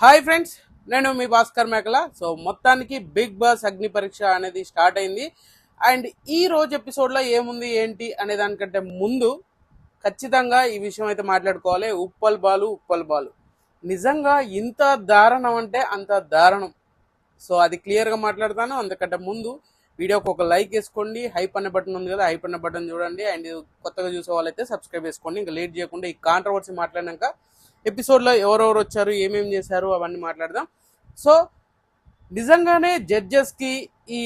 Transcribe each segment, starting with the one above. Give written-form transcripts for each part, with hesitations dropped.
Hi friends, నేను మీ భాస్కర్ మేకల. So మొత్తానికి బిగ్ బాస్ అగ్ని పరీక్ష అనేది స్టార్ట్ అయింది. అండ్ ఈ రోజు ఎపిసోడ్లో ఏముంది ఏంటి అనే దానికంటే ముందు ఖచ్చితంగా ఈ విషయం అయితే మాట్లాడుకోవాలి. ఉప్పల్ బాలు నిజంగా ఇంత దారుణం అంటే అంత దారుణం. సో అది క్లియర్గా మాట్లాడతాను. అందుకంటే ముందు వీడియోకి ఒక లైక్ వేసుకోండి. హైప్ అనే బటన్ ఉంది కదా, హైప్ అనే బటన్ చూడండి. అండ్ కొత్తగా చూసే వాళ్ళైతే సబ్స్క్రైబ్ చేసుకోండి. ఇంకా లేట్ చేయకుండా ఈ కాంట్రవర్సీ మాట్లాడినాక ఎపిసోడ్లో ఎవరెవరు వచ్చారు, ఏమేమి చేశారు అవన్నీ మాట్లాడదాం. సో నిజంగానే జడ్జెస్కి, ఈ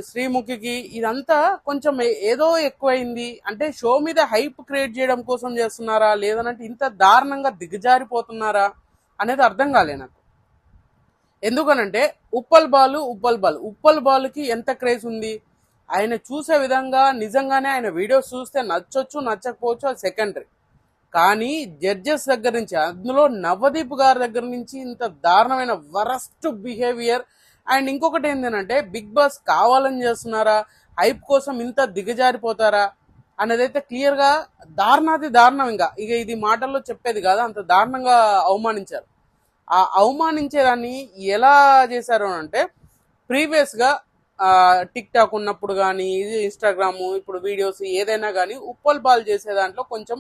శ్రీముఖికి ఇదంతా కొంచెం ఏదో ఎక్కువైంది. అంటే షో మీద హైప్ క్రియేట్ చేయడం కోసం చేస్తున్నారా, లేదనంటే ఇంత దారుణంగా దిగజారిపోతున్నారా అనేది అర్థం కాలే నాకు. ఎందుకనంటే ఉప్పల్ బాలుకి ఎంత క్రేజ్ ఉంది. ఆయన చూసే విధంగా నిజంగానే ఆయన వీడియోస్ చూస్తే నచ్చొచ్చు నచ్చకపోవచ్చు, అది సెకండరీ. కానీ జడ్జెస్ దగ్గర నుంచి, అందులో నవదీప్ గారి దగ్గర నుంచి ఇంత దారుణమైన వరస్ట్ బిహేవియర్. అండ్ ఇంకొకటి ఏంటంటే బిగ్ బాస్ కావాలని చేస్తున్నారా, హైప్ కోసం ఇంత దిగజారిపోతారా అనేదైతే క్లియర్గా దారుణాది దారుణం. ఇక ఇది మాటల్లో చెప్పేది కాదు, అంత దారుణంగా అవమానించారు. ఆ అవమానించేదాన్ని ఎలా చేశారు అంటే, ప్రీవియస్గా టిక్ టాక్ ఉన్నప్పుడు కానీ, ఇన్స్టాగ్రాము, ఇప్పుడు వీడియోస్ ఏదైనా కానీ ఉప్పల్ బాల్ చేసే దాంట్లో కొంచెం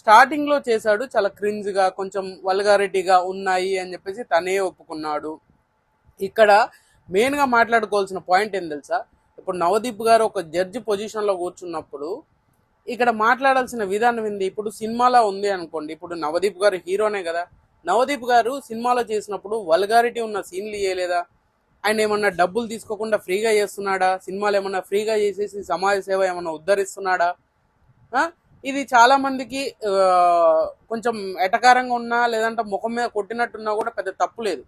స్టార్టింగ్లో చేశాడు, చాలా క్రింజ్గా, కొంచెం వల్గారిటీగా ఉన్నాయి అని చెప్పేసి తనే ఒప్పుకున్నాడు. ఇక్కడ మెయిన్గా మాట్లాడుకోవాల్సిన పాయింట్ ఏం తెలుసా, ఇప్పుడు నవదీప్ గారు ఒక జడ్జి పొజిషన్లో కూర్చున్నప్పుడు ఇక్కడ మాట్లాడాల్సిన విధానం ఏంది. ఇప్పుడు సినిమాలో ఉంది అనుకోండి, ఇప్పుడు నవదీప్ గారు హీరోనే కదా, నవదీప్ గారు సినిమాలో చేసినప్పుడు వల్గారిటీ ఉన్న సీన్లు చేయలేదా? ఆయన ఏమన్నా డబ్బులు తీసుకోకుండా ఫ్రీగా చేస్తున్నాడా? సినిమాలు ఏమన్నా ఫ్రీగా చేసేసి సమాజ సేవ ఏమన్నా ఉద్ధరిస్తున్నాడా? ఇది చాలా మందికి కొంచెం ఎటకారంగా ఉన్నా, లేదంటే ముఖం మీద కొట్టినట్టున్నా కూడా పెద్ద తప్పు లేదు.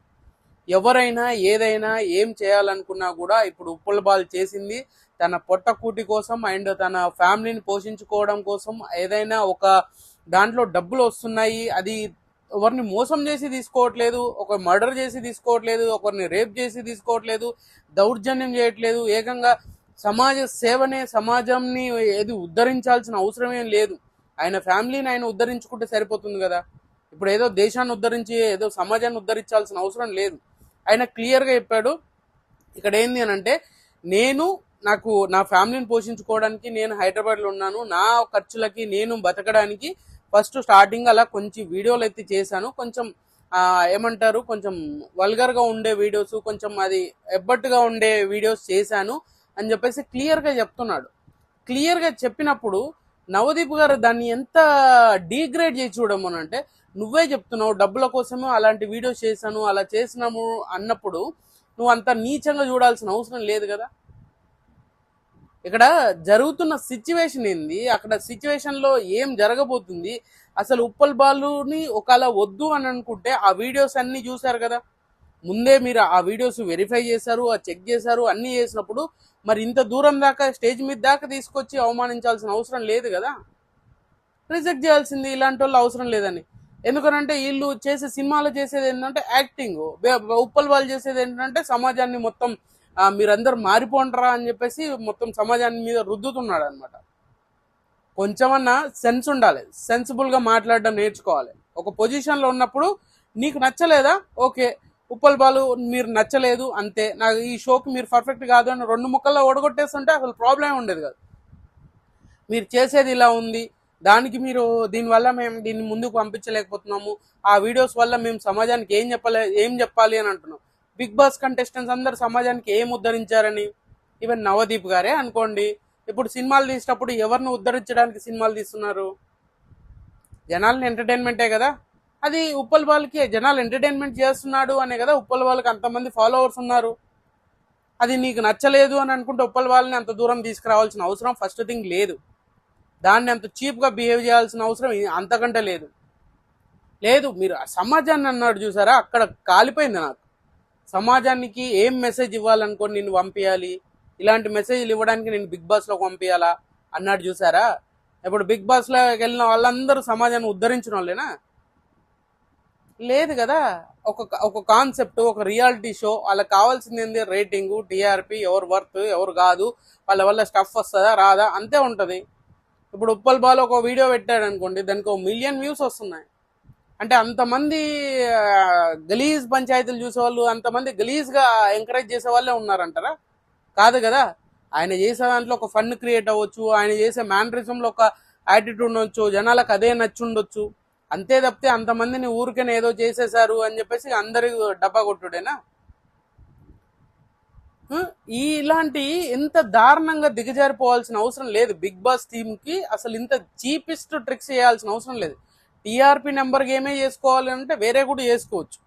ఎవరైనా ఏదైనా ఏం చేయాలనుకున్నా కూడా ఇప్పుడు ఉప్పల్ బాల్ చేసింది తన పొట్టకూటి కోసం అండ్ తన ఫ్యామిలీని పోషించుకోవడం కోసం. ఏదైనా ఒక దాంట్లో డబ్బులు వస్తున్నాయి, అది ఎవరిని మోసం చేసి తీసుకోవట్లేదు, ఒక మర్డర్ చేసి తీసుకోవట్లేదు, ఒకరిని రేప్ చేసి తీసుకోవట్లేదు, దౌర్జన్యం చేయట్లేదు. ఏకంగా సమాజ సేవనే, సమాజంని ఏది ఉద్ధరించాల్సిన అవసరం ఏం లేదు. ఆయన ఫ్యామిలీని ఆయన ఉద్ధరించుకుంటే సరిపోతుంది కదా. ఇప్పుడు ఏదో దేశాన్ని ఉద్ధరించి ఏదో సమాజాన్ని ఉద్ధరించాల్సిన అవసరం లేదు. ఆయన క్లియర్గా చెప్పాడు. ఇక్కడ ఏంది అని అంటే, నాకు నా ఫ్యామిలీని పోషించుకోవడానికి నేను హైదరాబాద్లో ఉన్నాను, నా ఖర్చులకి నేను బతకడానికి ఫస్ట్ స్టార్టింగ్ అలా కొంచెం వీడియోలు అయితే చేశాను, కొంచెం ఏమంటారు, కొంచెం వల్గర్గా ఉండే వీడియోస్, కొంచెం అది ఎబ్బట్టుగా ఉండే వీడియోస్ చేశాను అని చెప్పేసి క్లియర్గా చెప్తున్నాడు. క్లియర్గా చెప్పినప్పుడు నవదీప్ గారు దాన్ని ఎంత డీగ్రేడ్ చేసి చూడమనంటే, నువ్వే చెప్తున్నావు డబ్బుల కోసము అలాంటి వీడియోస్ చేశాను, అలా చేసినాము అన్నప్పుడు నువ్వు అంత నీచంగా చూడాల్సిన అవసరం లేదు కదా. ఇక్కడ జరుగుతున్న సిచ్యువేషన్ ఏంది, అక్కడ సిచ్యువేషన్లో ఏం జరగబోతుంది, అసలు ఉప్పల్ బాలుని ఒకవేళ వద్దు అని అనుకుంటే ఆ వీడియోస్ అన్నీ చూశారు కదా. ముందే మీరు ఆ వీడియోస్ వెరిఫై చేశారు, చెక్ చేశారు, అన్నీ చేసినప్పుడు మరి ఇంత దూరం దాకా స్టేజ్ మీద దాకా తీసుకొచ్చి అవమానించాల్సిన అవసరం లేదు కదా. రిజెక్ట్ చేయాల్సింది ఇలాంటి వాళ్ళు అవసరం లేదని. ఎందుకనంటే వీళ్ళు చేసే సినిమాలో చేసేది ఏంటంటే యాక్టింగ్, ఉప్పల్ బాల్ చేసేది ఏంటంటే సమాజాన్ని మొత్తం మీరందరూ మారిపోంటారా అని చెప్పేసి మొత్తం సమాజాన్ని మీద రుద్దుతున్నాడు అనమాట. కొంచెమన్నా సెన్స్ ఉండాలి, సెన్సిబుల్గా మాట్లాడడం నేర్చుకోవాలి. ఒక పొజిషన్లో ఉన్నప్పుడు నీకు నచ్చలేదా, ఓకే, ఉప్పల్ బాలు మీరు నచ్చలేదు అంతే, నాకు ఈ షోకి మీరు పర్ఫెక్ట్ కాదు అని 2 ముక్కల్లో ఓడగొట్టేస్తుంటే అసలు ప్రాబ్లం ఉండేది కాదు. మీరు చేసేది ఇలా ఉంది, దానికి మీరు దీనివల్ల మేము దీన్ని ముందుకు పంపించలేకపోతున్నాము, ఆ వీడియోస్ వల్ల మేము సమాజానికి ఏం చెప్పాలి అని అంటున్నాం. బిగ్ బాస్ కంటెస్టెంట్స్ అందరు సమాజానికి ఏం ఉద్ధరించారని, ఈవెన్ నవదీప్ గారే అనుకోండి, ఇప్పుడు సినిమాలు తీసినప్పుడు ఎవరిని ఉద్ధరించడానికి సినిమాలు తీస్తున్నారు? జనాలని ఎంటర్టైన్మెంటే కదా. అది ఉప్పల్ బాల్కి జనాలు ఎంటర్టైన్మెంట్ చేస్తున్నాడు అనే కదా ఉప్పల్ బాల్కి అంతమంది ఫాలోవర్స్ ఉన్నారు. అది నీకు నచ్చలేదు అని అనుకుంటే ఉప్పల్ బాల్ని అంత దూరం తీసుకురావాల్సిన అవసరం ఫస్ట్ థింగ్ లేదు. దాన్ని అంత చీప్గా బిహేవ్ చేయాల్సిన అవసరం అంతకంటే లేదు. మీరు సమాజాన్ని అన్నాడు చూసారా, అక్కడ కాలిపోయింది నాకు. సమాజానికి ఏం మెసేజ్ ఇవ్వాలనుకోని నిన్ను పంపించాలి, ఇలాంటి మెసేజ్లు ఇవ్వడానికి నేను బిగ్ బాస్లోకి పంపించాలా అన్నాడు చూసారా. ఇప్పుడు బిగ్ బాస్లోకి వెళ్ళిన వాళ్ళందరూ సమాజాన్ని ఉద్ధరించిన వాళ్ళేనా? లేదు కదా. ఒక కాన్సెప్ట్, ఒక రియాలిటీ షో, వాళ్ళకి కావాల్సింది ఏంది, రేటింగు, టీఆర్పీ, ఎవరు వర్త్ ఎవరు కాదు, వాళ్ళ వల్ల స్టఫ్ వస్తుందా రాదా, అంతే ఉంటుంది. ఇప్పుడు ఉప్పల్ బాల్ ఒక వీడియో పెట్టాడు అనుకోండి, దానికి 1 మిలియన్ వ్యూస్ వస్తున్నాయి. అంటే అంతమంది గలీజ్ పంచాయతీలు చూసేవాళ్ళు, అంతమంది గలీజ్గా ఎంకరేజ్ చేసే వాళ్ళే ఉన్నారంటారా? కాదు కదా. ఆయన చేసే దాంట్లో ఒక ఫన్ క్రియేట్ అవ్వచ్చు, ఆయన చేసే మేనరిజంలో ఒక యాటిట్యూడ్ ఉండొచ్చు, జనాలకు అదే నచ్చుండొచ్చు. అంతే తప్పితే అంతమందిని ఊరికనే ఏదో చేసేసారు అని చెప్పేసి అందరి డబ్బా కొట్టుడేనా? ఇలాంటి ఎంత దారుణంగా దిగజారిపోవాల్సిన అవసరం లేదు. బిగ్ బాస్ టీమ్ కి అసలు ఇంత చీపెస్ట్ ట్రిక్స్ చేయాల్సిన అవసరం లేదు. టీఆర్పీ నెంబర్ గేమే చేసుకోవాలి అంటే వేరే కూడా చేసుకోవచ్చు.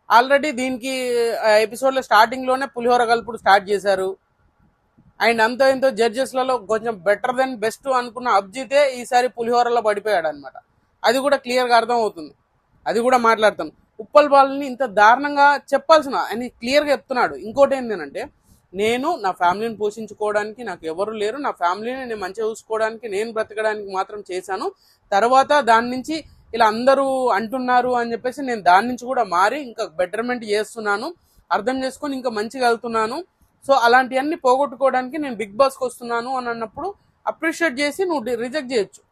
ఆల్రెడీ దీనికి ఎపిసోడ్లో స్టార్టింగ్లోనే పులిహోర కలుపుడు స్టార్ట్ చేశారు. అండ్ అంతో ఇంతో జడ్జెస్లలో కొంచెం బెటర్ దెన్ బెస్ట్ అనుకున్న అబ్జితే ఈసారి పులిహోరలో పడిపోయాడు అనమాట. అది కూడా క్లియర్గా అర్థం అవుతుంది. అది కూడా మాట్లాడతాను. ఉప్పల్ బాలని ఇంత దారుణంగా చెప్పాల్సిన ఆయన క్లియర్గా చెప్తున్నాడు. ఇంకోటి ఏంటంటే, నేను నా ఫ్యామిలీని పోషించుకోవడానికి నాకు ఎవరు లేరు, నా ఫ్యామిలీని నేను మంచిగా చూసుకోవడానికి, నేను బ్రతకడానికి మాత్రం చేశాను. తర్వాత దాని నుంచి ఇలా అందరూ అంటున్నారు అని చెప్పేసి నేను దాని నుంచి కూడా మారి ఇంకా బెటర్మెంట్ చేస్తున్నాను, అర్థం చేసుకొని ఇంకా మంచిగా వెళ్తున్నాను. సో అలాంటివన్నీ పోగొట్టుకోవడానికి నేను బిగ్ బాస్కి వస్తున్నాను అని అన్నప్పుడు అప్రిషియేట్ చేసి నువ్వు రిజెక్ట్ చేయొచ్చు.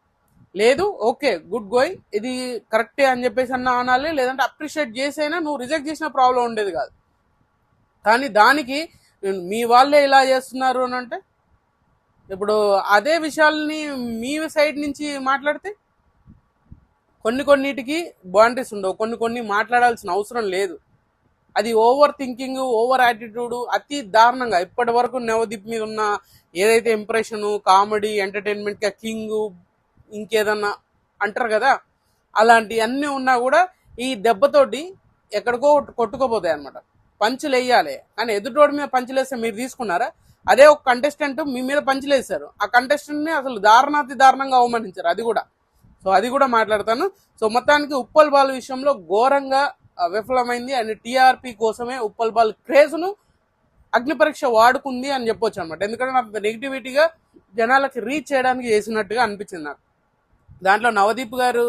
లేదు ఓకే గుడ్ గోయ్, ఇది కరెక్టే అని చెప్పేసి అన్నా అనాలి, లేదంటే అప్రిషియేట్ చేసైనా నువ్వు రిజెక్ట్ చేసిన ప్రాబ్లం ఉండేది కాదు. కానీ దానికి మీ వాళ్ళే ఇలా చేస్తున్నారు అని అంటే, ఇప్పుడు అదే విషయాల్ని మీ సైడ్ నుంచి మాట్లాడితే కొన్నిటికి బౌండరీస్ ఉండవు, కొన్ని మాట్లాడాల్సిన అవసరం లేదు. అది ఓవర్ థింకింగ్, ఓవర్ యాటిట్యూడ్ అతి దారుణంగా ఇప్పటి వరకు నవదీప్ మీద ఉన్న ఏదైతే ఇంప్రెషను, కామెడీ, ఎంటర్టైన్మెంట్ కింగ్, ఇంకేదన్నా అంటారు కదా, అలాంటి అన్నీ ఉన్నా కూడా ఈ దెబ్బతోటి ఎక్కడికో కొట్టుకోపోతాయి అనమాట. పంచులు వేయాలి కానీ ఎదుటోడి మీద పంచులు వేస్తే మీరు తీసుకున్నారా? అదే ఒక కంటెస్టెంట్ మీ మీద పంచులు వేశారు, ఆ కంటెస్టెంట్ని అసలు దారుణాతి దారుణంగా అవమానించారు. అది కూడా మాట్లాడతాను. సో మొత్తానికి ఉప్పల్ బాల్ విషయంలో ఘోరంగా విఫలమైంది. అండ్ టీఆర్పీ కోసమే ఉప్పల్ బాల్ క్రేజ్ను అగ్ని పరీక్ష వాడుకుంది అని చెప్పొచ్చు అనమాట. ఎందుకంటే నాకు నెగిటివిటీగా జనాలకి రీచ్ చేయడానికి చేసినట్టుగా అనిపించింది నాకు. దాంట్లో నవదీప్ గారు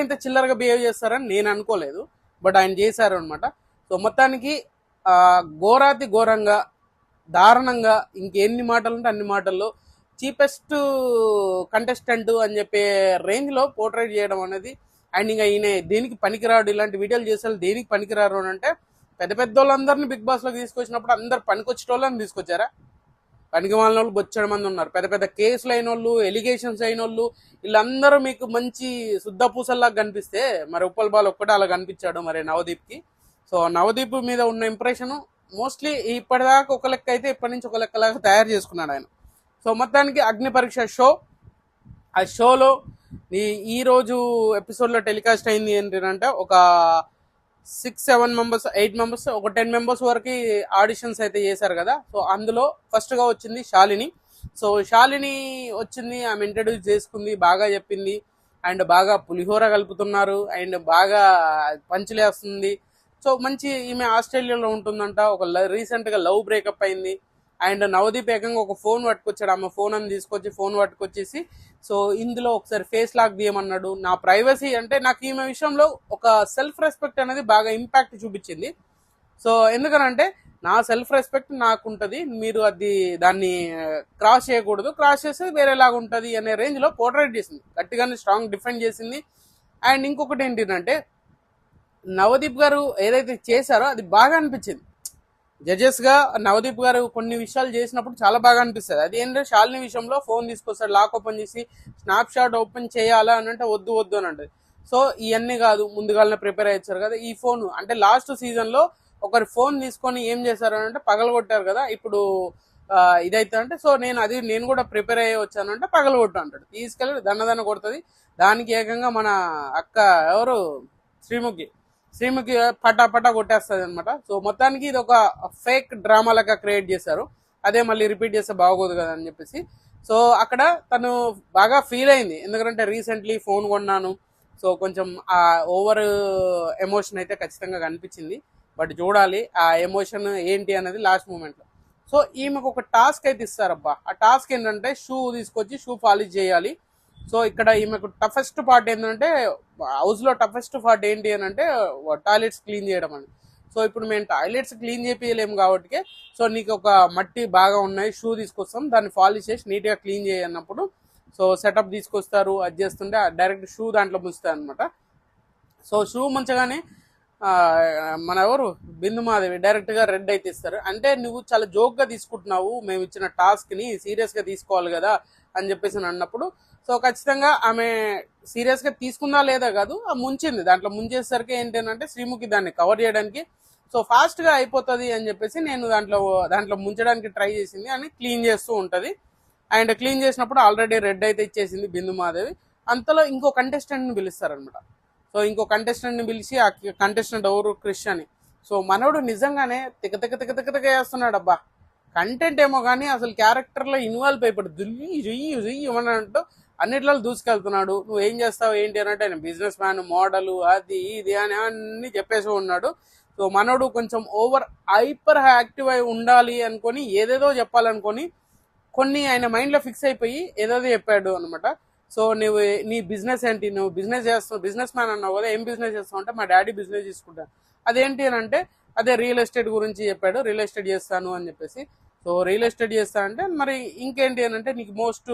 ఇంత చిల్లరగా బిహేవ్ చేస్తారని నేను అనుకోలేదు, బట్ ఆయన చేశారు అనమాట. సో మొత్తానికి ఘోరాతి ఘోరంగా దారుణంగా ఇంకెన్ని మాటలు ఉంటే అన్ని మాటల్లో చీపెస్ట్ కంటెస్టెంట్ అని చెప్పే రేంజ్లో పోర్ట్రేట్ చేయడం అనేది. అండ్ ఇంకా ఈయన దేనికి పనికిరాడు, ఇలాంటి వీడియోలు చేసే దేనికి పనికిరారు అని అంటే, పెద్ద వాళ్ళందరినీ బిగ్ బాస్లోకి తీసుకొచ్చినప్పుడు అందరు పనికొచ్చేటోళ్ళని తీసుకొచ్చారా? పనికి వాళ్ళ వాళ్ళు బొచ్చడి మంది ఉన్నారు. పెద్ద కేసులు అయిన వాళ్ళు, ఎలిగేషన్స్ అయిన వాళ్ళు, వీళ్ళందరూ మీకు మంచి శుద్ధ పూసల్లాగా కనిపిస్తే మరి ఉప్పల్ బాల్ ఒక్కటే అలా కనిపించాడు మరి నవదీప్కి. సో నవదీప్ మీద ఉన్న ఇంప్రెషను మోస్ట్లీ ఇప్పటిదాకా ఒక లెక్క అయితే ఇప్పటి నుంచి ఒక లెక్కలాగా తయారు చేసుకున్నాడు ఆయన. సో మొత్తానికి అగ్ని పరీక్ష షో, ఆ షోలో ఈరోజు ఎపిసోడ్లో టెలికాస్ట్ అయింది ఏంటంటే, ఒక 6-7 మెంబర్స్ 8 మెంబర్స్ ఒక 10 మెంబర్స్ వరకు ఆడిషన్స్ అయితే చేశారు కదా. సో అందులో ఫస్ట్గా వచ్చింది శాలిని. సో శాలిని వచ్చింది, ఆమె ఇంట్రడ్యూస్ చేసుకుంది, బాగా చెప్పింది. అండ్ బాగా పులిహోర కలుపుతున్నారు, అండ్ బాగా పంచులేస్తుంది. సో మంచి, ఈమె ఆస్ట్రేలియాలో ఉంటుందంట, ఒక రీసెంట్గా లవ్ బ్రేకప్ అయింది. అండ్ నవదీప్ ఏకంగా ఒక ఫోన్ పట్టుకొచ్చాడు, ఆమె ఫోన్ అని తీసుకొచ్చి ఫోన్ పట్టుకొచ్చేసి సో ఇందులో ఒకసారి ఫేస్ లాక్ తీయమన్నాడు. నా ప్రైవసీ అంటే నాకు ఈమె విషయంలో ఒక సెల్ఫ్ రెస్పెక్ట్ అనేది బాగా ఇంపాక్ట్ చూపించింది. సో ఎందుకనంటే నా సెల్ఫ్ రెస్పెక్ట్ నాకు ఉంటుంది, మీరు దాన్ని క్రాస్ చేయకూడదు, క్రాస్ చేస్తే వేరేలాగా ఉంటుంది అనే రేంజ్లో పోర్ట్రేట్ చేసింది, గట్టిగానే స్ట్రాంగ్ డిఫెండ్ చేసింది. అండ్ ఇంకొకటి ఏంటంటే, నవదీప్ గారు ఏదైతే చేశారో అది బాగా అనిపించింది. జడ్జెస్గా నవదీప్ గారు కొన్ని విషయాలు చేసినప్పుడు చాలా బాగా అనిపిస్తుంది. అది ఏంటంటే శాలిని విషయంలో ఫోన్ తీసుకొస్తాడు, లాక్ ఓపెన్ చేసి స్నాప్ షాట్ ఓపెన్ చేయాలా అని అంటే వద్దు అని అంటే, సో ఇవన్నీ కాదు, ముందుగానే ప్రిపేర్ అయ్యారు కదా. ఈ ఫోన్ అంటే లాస్ట్ సీజన్లో ఒకరి ఫోన్ తీసుకొని ఏం చేశారు అని అంటే పగలగొట్టారు కదా, ఇప్పుడు ఇదైతే అంటే సో నేను కూడా ప్రిపేర్ అయ్యి వచ్చాను అంటే పగలగొట్టు అంటాడు, తీసుకెళ్ళి దన్న కొడుతుంది. దానికి ఏకంగా మన అక్క ఎవరు శ్రీముఖి పటా కొట్టేస్తుంది అనమాట. సో మొత్తానికి ఇది ఒక ఫేక్ డ్రామా లాగా క్రియేట్ చేశారు, అదే మళ్ళీ రిపీట్ చేస్తే బాగోదు కదా అని చెప్పేసి. సో అక్కడ తను బాగా ఫీల్ అయింది, ఎందుకంటే రీసెంట్లీ ఫోన్ కొన్నాను, సో కొంచెం ఆ ఓవర్ ఎమోషన్ అయితే ఖచ్చితంగా కనిపించింది. బట్ చూడాలి ఆ ఎమోషన్ ఏంటి అనేది లాస్ట్ మూమెంట్లో. సో ఈమెకు ఒక టాస్క్ అయితే ఇస్తారబ్బా, ఆ టాస్క్ ఏంటంటే షూ తీసుకొచ్చి షూ పాలిష్ చేయాలి. సో ఇక్కడ ఈమెకు టఫెస్ట్ పార్ట్ ఏంటంటే, హౌస్లో టఫెస్ట్ పార్ట్ ఏంటి అని అంటే టాయిలెట్స్ క్లీన్ చేయడం అని. సో ఇప్పుడు మేము టాయిలెట్స్ క్లీన్ చేయలేము కాబట్టి, సో నీకు ఒక మట్టి బాగా ఉన్నాయి షూ తీసుకొస్తాం, దాన్ని పాలిష్ చేసి నీట్గా క్లీన్ చేయన్నప్పుడు సో సెటప్ తీసుకొస్తారు, అది చేస్తుంటే డైరెక్ట్ షూ దాంట్లో ముంచుతారు అనమాట. సో షూ ముంచగానే మన ఎవరు బిందు మాధవి డైరెక్ట్గా రెడ్ అయితే ఇస్తారు. అంటే నువ్వు చాలా జోక్గా తీసుకుంటున్నావు, మేము ఇచ్చిన టాస్క్ని సీరియస్గా తీసుకోవాలి కదా అని చెప్పేసి అన్నప్పుడు, సో ఖచ్చితంగా ఆమె సీరియస్గా తీసుకుందా లేదా కాదు, ఆ ముంచింది. దాంట్లో ముంచేసరికి ఏంటంటే శ్రీముఖి దాన్ని కవర్ చేయడానికి సో ఫాస్ట్గా అయిపోతుంది అని చెప్పేసి నేను దాంట్లో ముంచడానికి ట్రై చేసింది అని క్లీన్ చేస్తూ ఉంటుంది. అండ్ క్లీన్ చేసినప్పుడు ఆల్రెడీ రెడ్ అయితే ఇచ్చేసింది బిందు మాధవి. అంతలో ఇంకో కంటెస్టెంట్ని పిలుస్తారనమాట. సో ఇంకో కంటెస్టెంట్ని పిలిచి ఆ కంటెస్టెంట్ ఎవరు క్రిష్ అని. సో మనోడు నిజంగానే తిక తిక తిక తిక తిక వేస్తున్నాడు. అబ్బా కంటెంట్ ఏమో కానీ అసలు క్యారెక్టర్లో ఇన్వాల్వ్ అయిపోయాడు. దుయ్యి అంటూ అన్నిట్లో దూసుకెళ్తున్నాడు. నువ్వు ఏం చేస్తావు ఏంటి అని అంటే ఆయన బిజినెస్ మ్యాన్, మోడలు, అది ఇది అని అన్ని చెప్పేసి ఉన్నాడు. సో మనోడు కొంచెం ఓవర్ హైపర్ యాక్టివ్ అయి ఉండాలి అనుకొని ఏదేదో చెప్పాలనుకొని కొన్ని ఆయన మైండ్లో ఫిక్స్ అయిపోయి ఏదేదో చెప్పాడు అనమాట. సో నువ్వు నీ బిజినెస్ ఏంటి, నువ్వు బిజినెస్ మ్యాన్ అన్నావు కదా, ఏం బిజినెస్ చేస్తావు అంటే మా డాడీ బిజినెస్ తీసుకుంటాను. అదేంటి అని అంటే అదే రియల్ ఎస్టేట్ గురించి చెప్పాడు. రియల్ ఎస్టేట్ చేస్తాను అని చెప్పేసి. సో రియల్ ఎస్టేట్ చేస్తా అంటే మరి ఇంకేంటి అని అంటే నీకు మోస్ట్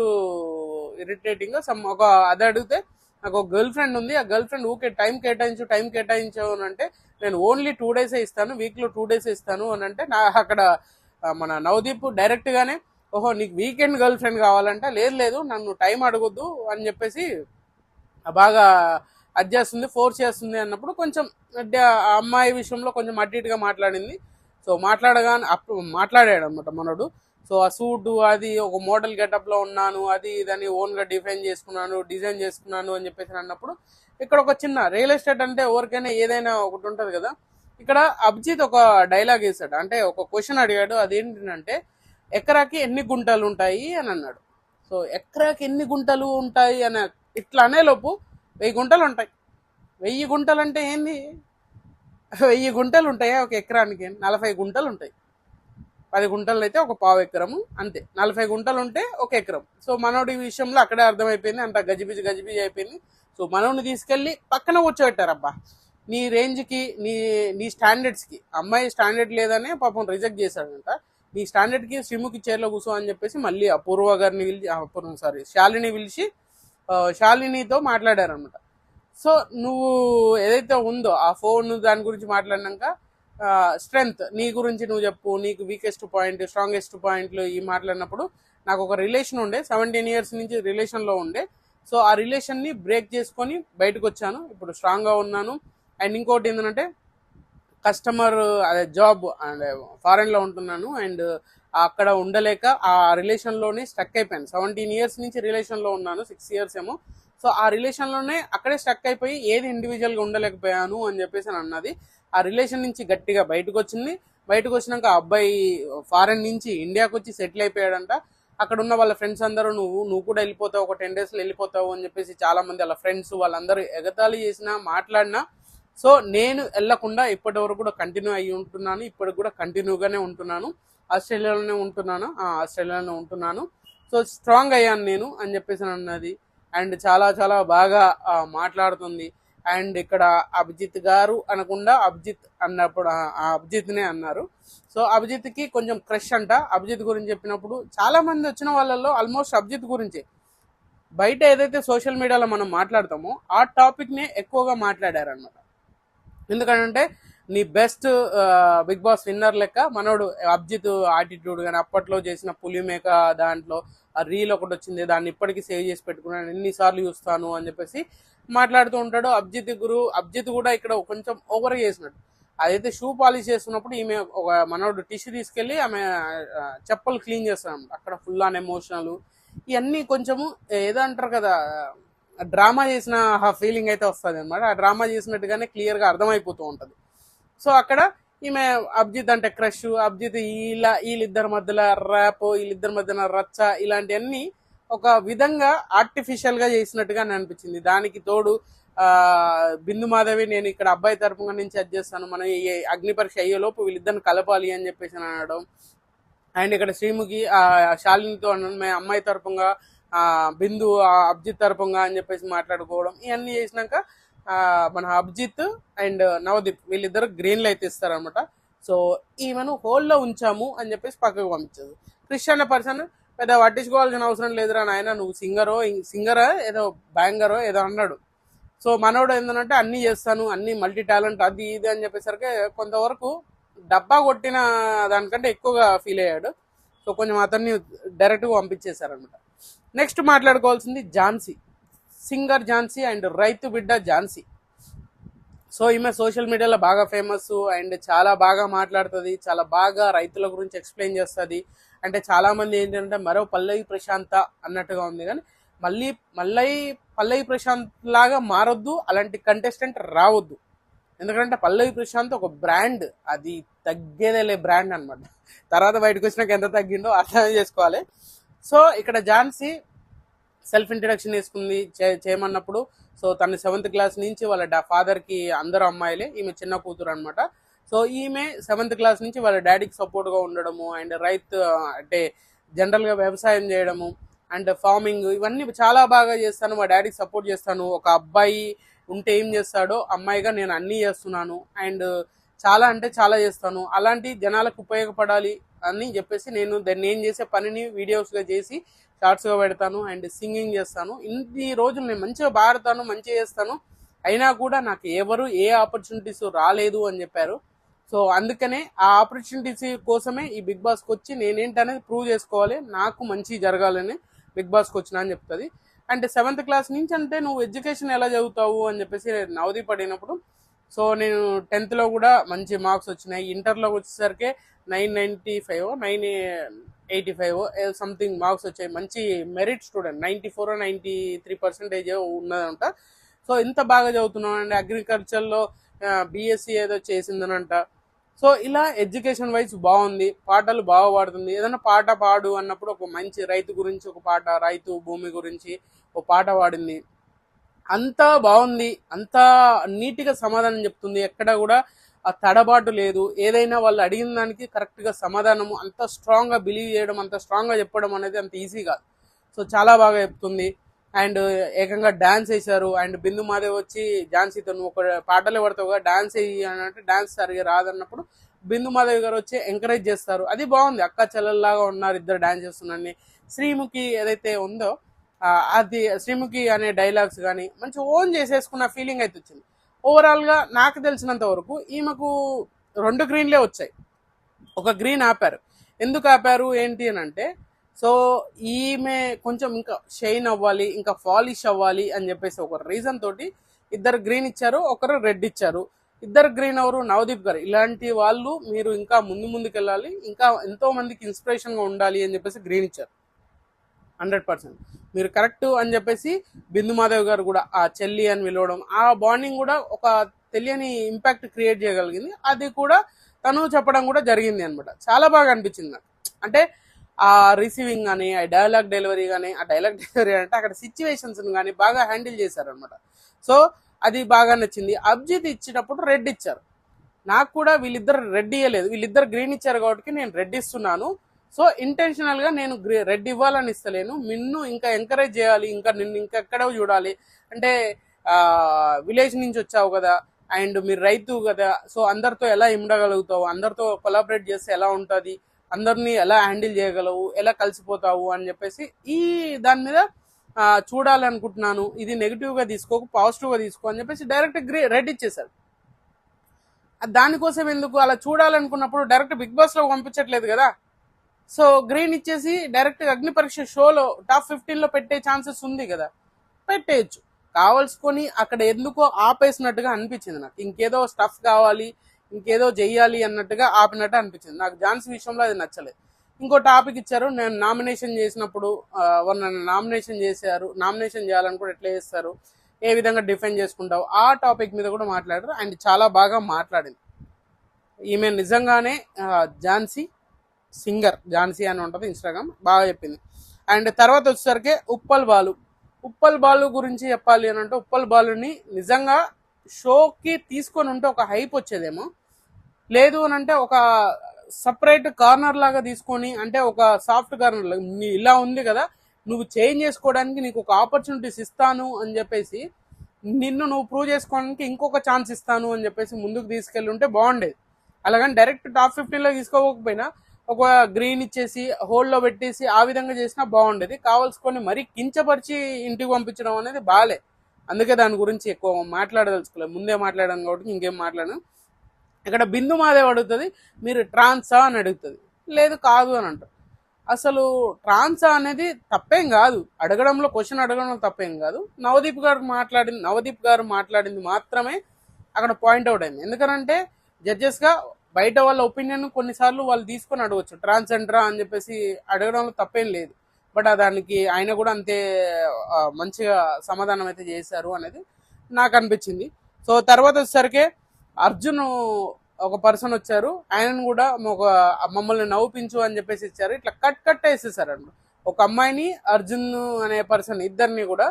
ఇరిటేటింగ్ ఒక అది అడిగితే నాకు ఒక గర్ల్ ఫ్రెండ్ ఉంది, ఆ గర్ల్ ఫ్రెండ్ ఊకే టైం కేటాయించావు అని అంటే నేను ఓన్లీ 2 days ఇస్తాను, వీక్లో 2 days ఇస్తాను అని అంటే అక్కడ మన నవదీప్ డైరెక్ట్గానే ఓహో నీకు వీకెండ్ గర్ల్ ఫ్రెండ్ కావాలంటే లేదు నన్ను టైం అడగొద్దు అని చెప్పేసి బాగా అది చేస్తుంది, ఫోర్స్ చేస్తుంది అన్నప్పుడు కొంచెం ఆ అమ్మాయి విషయంలో కొంచెం అటు ఇటుగా మాట్లాడింది. సో మాట్లాడాడు అనమాట మనోడు. సో ఆ సూట్ అది ఒక మోడల్ గెటప్లో ఉన్నాను, అది ఇదని ఓన్గా డిజైన్ చేసుకున్నాను అని చెప్పేసి అన్నప్పుడు ఇక్కడ ఒక చిన్న రియల్ ఎస్టేట్ అంటే ఎవరికైనా ఏదైనా ఒకటి ఉంటుంది కదా. ఇక్కడ అభిజిత్ ఒక డైలాగ్ వేసాడు, అంటే ఒక క్వశ్చన్ అడిగాడు. అదేంటంటే ఎకరాకి ఎన్ని గుంటలు ఉంటాయి అని అన్నాడు. సో ఎకరాకి ఎన్ని గుంటలు ఉంటాయి అని ఇట్లా అనేలోపు 1000 గుంటలు ఉంటాయి. 1000 గుంటలు అంటే ఏంది? 1000 గుంటలు ఉంటాయా ఒక ఎకరానికి? 40 గుంటలు ఉంటాయి. 10 గుంటలు అయితే ఒక పావు ఎకరము అంతే. 40 గుంటలు ఉంటే ఒక ఎకరం. సో మనోడి విషయంలో అక్కడే అర్థమైపోయింది, అంత గజిబిజి అయిపోయింది. సో మనోడిని తీసుకెళ్ళి పక్కన కూర్చోబెట్టారబ్బా. నీ రేంజ్కి నీ స్టాండర్డ్స్కి, అమ్మాయి స్టాండర్డ్ లేదనే పాపం రిజెక్ట్ చేశాడంట. నీ స్టాండర్డ్కి శ్రీముఖి చైర్లో కూర్చో అని చెప్పేసి మళ్ళీ అపూర్వ గారిని పిలిచి శాలిని పిలిచి శాలినితో మాట్లాడారనమాట. సో నువ్వు ఏదైతే ఉందో ఆ ఫోన్ దాని గురించి మాట్లాడినాక స్ట్రెంగ్త్ నీ గురించి నువ్వు చెప్పు, నీకు వీకెస్ట్ పాయింట్, స్ట్రాంగెస్ట్ పాయింట్లు ఈ మాట్లాడినప్పుడు నాకు ఒక రిలేషన్ ఉండే, 17 years నుంచి రిలేషన్లో ఉండే. సో ఆ రిలేషన్ని బ్రేక్ చేసుకొని బయటకు వచ్చాను, ఇప్పుడు స్ట్రాంగ్గా ఉన్నాను. అండ్ ఇంకోటి ఏంటంటే కస్టమర్ అదే జాబ్ అండ్ ఫారెన్లో ఉంటున్నాను అండ్ అక్కడ ఉండలేక ఆ రిలేషన్లోనే స్టక్ అయిపోయాను. 17 years నుంచి రిలేషన్లో ఉన్నాను, 6 years ఏమో. సో ఆ రిలేషన్లోనే అక్కడే స్టక్ అయిపోయి ఏది ఇండివిజువల్గా ఉండలేకపోయాను అని చెప్పేసి అని అన్నది. ఆ రిలేషన్ నుంచి గట్టిగా బయటకు వచ్చింది. బయటకు వచ్చినాక అబ్బాయి ఫారెన్ నుంచి ఇండియాకి వచ్చి సెటిల్ అయిపోయాడంట. అక్కడ ఉన్న వాళ్ళ ఫ్రెండ్స్ అందరూ నువ్వు కూడా వెళ్ళిపోతావు, ఒక 10 daysలో వెళ్ళిపోతావు అని చెప్పేసి చాలామంది వాళ్ళ ఫ్రెండ్స్ వాళ్ళందరూ ఎగతాళి చేసినా మాట్లాడినా సో నేను వెళ్ళకుండా ఇప్పటి వరకు కూడా కంటిన్యూ అయ్యి ఉంటున్నాను. ఇప్పటికి కూడా కంటిన్యూగానే ఉంటున్నాను. ఆస్ట్రేలియాలోనే ఉంటున్నాను. సో స్ట్రాంగ్ అయ్యాను నేను అని చెప్పేసి అన్నది. అండ్ చాలా చాలా బాగా మాట్లాడుతుంది. అండ్ ఇక్కడ అభిజిత్ గారు అనకుండా అభిజిత్ అన్నప్పుడు అభిజిత్నే అన్నారు. సో అభిజిత్కి కొంచెం క్రష్ అంట. అభిజిత్ గురించి చెప్పినప్పుడు చాలా మంది వచ్చిన వాళ్ళల్లో ఆల్మోస్ట్ అభిజిత్ గురించి బయట ఏదైతే సోషల్ మీడియాలో మనం మాట్లాడతామో ఆ టాపిక్నే ఎక్కువగా మాట్లాడారనమాట. ఎందుకంటే నీ బెస్ట్ బిగ్ బాస్ విన్నర్ లెక్క మనోడు అభిజిత్ యాటిట్యూడ్ కానీ అప్పట్లో చేసిన పులిమేక దాంట్లో ఆ రీల్ ఒకటి వచ్చింది, దాన్ని ఇప్పటికీ సేవ్ చేసి పెట్టుకున్నాను, ఎన్నిసార్లు చూస్తాను అని చెప్పేసి మాట్లాడుతూ ఉంటాడు. అభిజిత్ కూడా ఇక్కడ కొంచెం ఓవర్ చేసినట్టు. అదైతే షూ పాలిష్ చేస్తున్నప్పుడు ఈమె ఒక మనోడు టిష్యూ తీసుకెళ్ళి ఆమె చెప్పులు క్లీన్ చేస్తాడు. అక్కడ ఫుల్ ఆన్ ఎమోషనల్ ఇవన్నీ కొంచెము ఏదో అంటారు కదా, డ్రామా చేసిన ఫీలింగ్ అయితే వస్తుంది అనమాట. ఆ డ్రామా చేసినట్టుగానే క్లియర్గా అర్థమైపోతూ ఉంటుంది. సో అక్కడ ఈమె అభిజిత్ అంటే క్రష్, అభిజిత్ వీళ్ళిద్దరి మధ్యలో ర్యాప్, వీళ్ళిద్దరి మధ్యన రచ్చ, ఇలాంటివన్నీ ఒక విధంగా ఆర్టిఫిషియల్గా చేసినట్టుగా అనిపించింది. దానికి తోడు బిందు మాధవి నేను ఇక్కడ అబ్బాయి తరపున నుంచి అది చేస్తాను, మనం ఈ అగ్ని పరీక్ష అయ్యేలోపు వీళ్ళిద్దరిని కలపాలి అని చెప్పేసి అనడం. అండ్ ఇక్కడ శ్రీముఖి శాలినితో మేము అమ్మాయి తరపుగా బిందు అభిజిత్ తరపుగా అని చెప్పేసి మాట్లాడుకోవడం, ఇవన్నీ చేసినాక మన అభిజిత్ అండ్ నవదీప్ వీళ్ళిద్దరు గ్రీన్ లైట్ ఇస్తారనమాట. సో ఈమెను హోల్లో ఉంచాము అని చెప్పేసి పక్కకు పంపించదు. క్రిష్ అనే పర్సన్ పెద్ద పట్టించుకోవాల్సిన అవసరం లేదురా నాయన, నువ్వు సింగరా ఏదో బ్యాంగరో ఏదో అన్నాడు. సో మనోడు ఏంటంటే అన్నీ చేస్తాను, అన్ని మల్టీ టాలెంట్ అది ఇది అని చెప్పేసరికి కొంతవరకు డబ్బా కొట్టిన దానికంటే ఎక్కువగా ఫీల్ అయ్యాడు. సో కొంచెం అతన్ని డైరెక్ట్గా పంపించేశారనమాట. నెక్స్ట్ మాట్లాడుకోవాల్సింది ఝాన్సీ, సింగర్ ఝాన్సీ అండ్ రైతు బిడ్డ ఝాన్సీ. సో ఈమె సోషల్ మీడియాలో బాగా ఫేమస్ అండ్ చాలా బాగా మాట్లాడుతుంది, చాలా బాగా రైతుల గురించి ఎక్స్ప్లెయిన్ చేస్తుంది. అంటే చాలామంది ఏంటంటే మరో పల్లవి ప్రశాంత అన్నట్టుగా ఉంది, కానీ పల్లవి ప్రశాంత్ లాగా మారొద్దు, అలాంటి కంటెస్టెంట్ రావద్దు. ఎందుకంటే పల్లవి ప్రశాంత్ ఒక బ్రాండ్, అది తగ్గేదేలే బ్రాండ్ అనమాట. తర్వాత బయటకు వచ్చినాక ఎంత తగ్గిండో అర్థం చేసుకోవాలి. సో ఇక్కడ ఝాన్సీ సెల్ఫ్ ఇంట్రడక్షన్ వేసుకుంది చేయమన్నప్పుడు. సో తను 7th క్లాస్ నుంచి వాళ్ళ ఫాదర్కి అందరూ అమ్మాయిలే, ఈమె చిన్న కూతురు అనమాట. సో ఈమె 7th క్లాస్ నుంచి వాళ్ళ డాడీకి సపోర్ట్గా ఉండడము అండ్ రైతు అంటే జనరల్గా వ్యవసాయం చేయడము అండ్ ఫార్మింగ్ ఇవన్నీ చాలా బాగా చేస్తాను, మా డాడీకి సపోర్ట్ చేస్తాను, ఒక అబ్బాయి ఉంటే ఏం చేస్తాడో అమ్మాయిగా నేను అన్నీ చేస్తున్నాను అండ్ చాలా అంటే చాలా చేస్తాను, అలాంటి జనాలకు ఉపయోగపడాలి అని చెప్పేసి నేను చేసే పనిని వీడియోస్గా చేసి షార్ట్స్గా పెడతాను అండ్ సింగింగ్ చేస్తాను. ఇన్ని రోజులు నేను మంచిగా పాడతాను, మంచిగా చేస్తాను, అయినా కూడా నాకు ఎవరు ఏ ఆపర్చునిటీస్ రాలేదు అని చెప్పారు. సో అందుకనే ఆ ఆపర్చునిటీస్ కోసమే ఈ బిగ్ బాస్కి వచ్చి నేనేంటనేది ప్రూవ్ చేసుకోవాలి, నాకు మంచి జరగాలని బిగ్ బాస్కి వచ్చినా అని చెప్తుంది. అంటే 7th క్లాస్ నుంచి అంటే నువ్వు ఎడ్యుకేషన్ ఎలా చదువుతావు అని చెప్పేసి నవదీప్ అడిగినప్పుడు, సో నేను 10th కూడా మంచి మార్క్స్ వచ్చినాయి, ఇంటర్లోకి వచ్చేసరికి 995 985 సంథింగ్ మార్క్స్ వచ్చాయి, మంచి మెరిట్ స్టూడెంట్, 94 93% ఉన్నదంట. సో ఇంత బాగా చదువుతున్నాను అండి, అగ్రికల్చర్లో బీఎస్సీ ఏదో చేసిందనంట. సో ఇలా ఎడ్యుకేషన్ వైజ్ బాగుంది, పాటలు బాగా పాడుతుంది, ఏదైనా పాట పాడు అన్నప్పుడు ఒక మంచి రైతు గురించి ఒక పాట, రైతు భూమి గురించి ఒక పాట పాడింది, అంతా బాగుంది, అంతా నీట్గా సమాధానం చెప్తుంది, ఎక్కడ కూడా ఆ తడబాటు లేదు, ఏదైనా వాళ్ళు అడిగిన దానికి కరెక్ట్గా సమాధానము, అంత స్ట్రాంగ్గా బిలీవ్ చేయడం, అంత స్ట్రాంగ్గా చెప్పడం అనేది అంత ఈజీ కాదు. సో చాలా బాగా చెప్తుంది అండ్ ఏకంగా డాన్స్ వేశారు అండ్ బిందు మాదేవ్ వచ్చి ఝాన్సీతో నువ్వు ఒక పాటలే పడతావుగా డాన్స్ వేయి అని అంటే డాన్స్ సరిగా రాదన్నప్పుడు బిందు మాదేవ్ గారు వచ్చి ఎంకరేజ్ చేస్తారు, అది బాగుంది, అక్క చెల్లెల్లాగా ఉన్నారు ఇద్దరు డాన్స్ చేస్తున్నారని. శ్రీముఖి ఏదైతే ఉందో అది శ్రీముఖి అనే డైలాగ్స్ కానీ మంచి ఓన్ చేసేసుకున్న ఫీలింగ్ అయితే వచ్చింది. ఓవరాల్గా నాకు తెలిసినంత వరకు ఈమెకు 2 గ్రీన్లే వచ్చాయి, ఒక గ్రీన్ ఆపారు. ఎందుకు ఆపారు ఏంటి అని అంటే, సో ఈమె కొంచెం ఇంకా షైన్ అవ్వాలి, ఇంకా పాలిష్ అవ్వాలి అని చెప్పేసి ఒక రీజన్ తోటి 2 గ్రీన్ ఇచ్చారు, ఒకరు రెడ్ ఇచ్చారు. 2 గ్రీన్ ఎవరు? నవదీప్ గారు. ఇలాంటి వాళ్ళు మీరు ఇంకా ముందుకు వెళ్ళాలి, ఇంకా ఎంతో మందికి ఇన్స్పిరేషన్గా ఉండాలి అని చెప్పేసి గ్రీన్ ఇచ్చారు. 100% మీరు కరెక్ట్ అని చెప్పేసి బిందు మాధవ్ గారు కూడా ఆ చెల్లి అని పిలవడం, ఆ బాండింగ్ కూడా ఒక తెలియని ఇంపాక్ట్ క్రియేట్ చేయగలిగింది, అది కూడా తను చెప్పడం కూడా జరిగింది అనమాట. చాలా బాగా అనిపించింది నాకు. అంటే ఆ రిసీవింగ్ కానీ, ఆ డైలాగ్ డెలివరీ కానీ, ఆ డైలాగ్ డెలివరీ అంటే అక్కడ సిచ్యువేషన్స్ కానీ బాగా హ్యాండిల్ చేశారనమాట. సో అది బాగా నచ్చింది. అభిజిత్ ఇచ్చేటప్పుడు రెడ్ ఇచ్చారు, నాకు కూడా వీళ్ళిద్దరు రెడ్ ఇవ్వలేదు, వీళ్ళిద్దరు గ్రీన్ ఇచ్చారు కాబట్టి నేను రెడ్ ఇస్తున్నాను. సో ఇంటెన్షనల్గా నేను రెడ్ ఇవ్వాలని ఇస్తలేను, నిన్ను ఇంకా ఎంకరేజ్ చేయాలి, ఇంకా నిన్ను ఇంకా ఎక్కడో చూడాలి. అంటే విలేజ్ నుంచి వచ్చావు కదా అండ్ మీరు రైతు కదా, సో అందరితో ఎలా ఇమ్మడగలుగుతావు, అందరితో కొలాబరేట్ చేస్తే ఎలా ఉంటుంది, అందరినీ ఎలా హ్యాండిల్ చేయగలవు, ఎలా కలిసిపోతావు అని చెప్పేసి ఈ దాని మీద చూడాలనుకుంటున్నాను, ఇది నెగిటివ్గా తీసుకోకు, పాజిటివ్గా తీసుకో అని చెప్పేసి డైరెక్ట్ రెడ్ ఇచ్చేసారు. దానికోసం ఎందుకు అలా చూడాలనుకున్నప్పుడు డైరెక్ట్ బిగ్ బాస్లో పంపించట్లేదు కదా. సో గ్రీన్ ఇచ్చేసి డైరెక్ట్ అగ్ని పరీక్ష షోలో టాప్ 15లో పెట్టే ఛాన్సెస్ ఉంది కదా, పెట్టేయచ్చు. కావాల్సుకొని అక్కడ ఎందుకో ఆపేసినట్టుగా అనిపించింది నాకు, ఇంకేదో స్టఫ్ కావాలి, ఇంకేదో చెయ్యాలి అన్నట్టుగా ఆపినట్టు అనిపించింది నాకు. ఝాన్సీ విషయంలో అది నచ్చలేదు. ఇంకో టాపిక్ ఇచ్చారు, నేను నామినేషన్ చేసినప్పుడు నన్ను నామినేషన్ చేశారు, నామినేషన్ చేయాలని కూడా ఎట్లా చేస్తారు, ఏ విధంగా డిఫెండ్ చేసుకుంటావు, ఆ టాపిక్ మీద కూడా మాట్లాడారు అండ్ చాలా బాగా మాట్లాడింది ఈమె. నిజంగానే ఝాన్సీ సింగర్, ఝాన్సీ అని ఉంటుంది ఇన్స్టాగ్రామ్, బాగా చెప్పింది. అండ్ తర్వాత వచ్చేసరికి ఉప్పల్ బాలు గురించి చెప్పాలి అని అంటే, ఉప్పల్ బాలుని నిజంగా షోకి తీసుకొని ఉంటే ఒక హైప్ వచ్చేదేమో, లేదు అని అంటే ఒక సపరేట్ కార్నర్ లాగా తీసుకొని, అంటే ఒక సాఫ్ట్ కార్నర్ ఇలా ఉంది కదా, నువ్వు చేంజ్ చేసుకోవడానికి నీకు ఒక ఆపర్చునిటీస్ ఇస్తాను అని చెప్పేసి, నిన్ను నువ్వు ప్రూవ్ చేసుకోవడానికి ఇంకొక ఛాన్స్ ఇస్తాను అని చెప్పేసి ముందుకు తీసుకెళ్ళి ఉంటే బాగుండేది. అలాగని డైరెక్ట్ టాప్ 15లో తీసుకోకపోయినా ఒక గ్రీన్ ఇచ్చేసి హోల్లో పెట్టేసి ఆ విధంగా చేసినా బాగుండేది. కావాల్సుకొని మరీ కించపరిచి ఇంటికి పంపించడం అనేది బాలే. అందుకే దాని గురించి ఎక్కువ మాట్లాడదలుచుకోలేదు. ముందే మాట్లాడాను కాబట్టి ఇంకేం మాట్లాడాను. ఇక్కడ బిందు మాదేవ్ అడుగుతుంది, మీరు ట్రాన్సా అని అడుగుతుంది. లేదు కాదు అని అంటారు. అసలు ట్రాన్సా అనేది తప్పేం కాదు, అడగడంలో క్వశ్చన్ అడగడంలో తప్పేం కాదు. నవదీప్ గారు మాట్లాడింది మాత్రమే అక్కడ పాయింట్అవుట్ అయింది. ఎందుకనంటే జడ్జెస్గా బయట వాళ్ళ ఒపీనియన్ కొన్నిసార్లు వాళ్ళు తీసుకొని అడగచ్చు, ట్రాన్స్జెండరా అని చెప్పేసి అడగడంలో తప్పేం లేదు. బట్ దానికి ఆయన కూడా అంతే మంచిగా సమాధానం అయితే చేశారు అనేది నాకు అనిపించింది. సో తర్వాత వచ్చేసరికి అర్జున్ ఒక పర్సన్ వచ్చారు, ఆయనను కూడా మమ్మల్ని నవ్వుపించు అని చెప్పేసి ఇచ్చారు. ఇట్లా కట్ వేసేసారు అన్నమాట. ఒక అమ్మాయిని అర్జున్ అనే పర్సన్ ఇద్దరిని కూడా